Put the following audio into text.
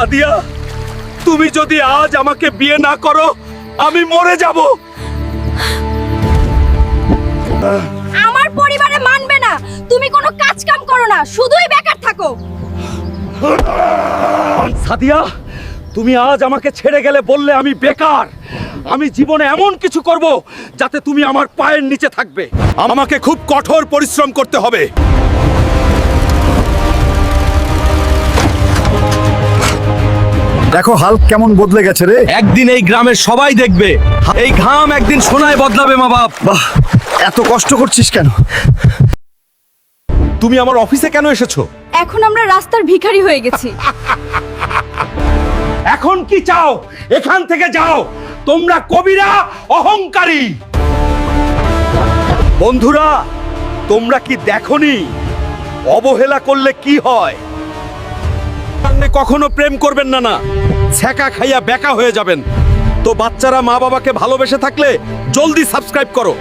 সাদিয়া, তুমি যদি আজ আমাকে বিয়ে না করো আমি মরে যাব। আমার পরিবারে মানবে না, তুমি কোনো কাজ কাম করো না, শুধুই বেকার থাকো। সাদিয়া, তুমি আজ আমাকে ছেড়ে গেলে বললে আমি বেকার। আমি জীবনে এমন কিছু করব যাতে তুমি আমার পায়ের নিচে থাকবে। আমাকে খুব কঠোর পরিশ্রম করতে হবে। দেখো হাল্ক কেমন বদলে গেছে রে। একদিন এই গ্রামের সবাই দেখবে এই ঘাম একদিন সোনায় বদলাবে মা বাপ। বাহ, এত কষ্ট করছিস কেন? তুমি আমার অফিসে কেন এসেছো? এখন আমরা রাস্তার ভিখারি হয়ে গেছি। এখন কি চাও? এখান থেকে যাও। তোমরা কবিরা, অহংকারী। বন্ধুরা, তোমরা কি দেখোনি অবহেলা করলে কি হয়? কখনো প্রেম করবেন না, না ছ্যাঁকা খাইয়া বেকা হয়ে যাবেন। তো বাচ্চারা মা বাবাকে ভালোবেসে থাকলে জলদি সাবস্ক্রাইব করো।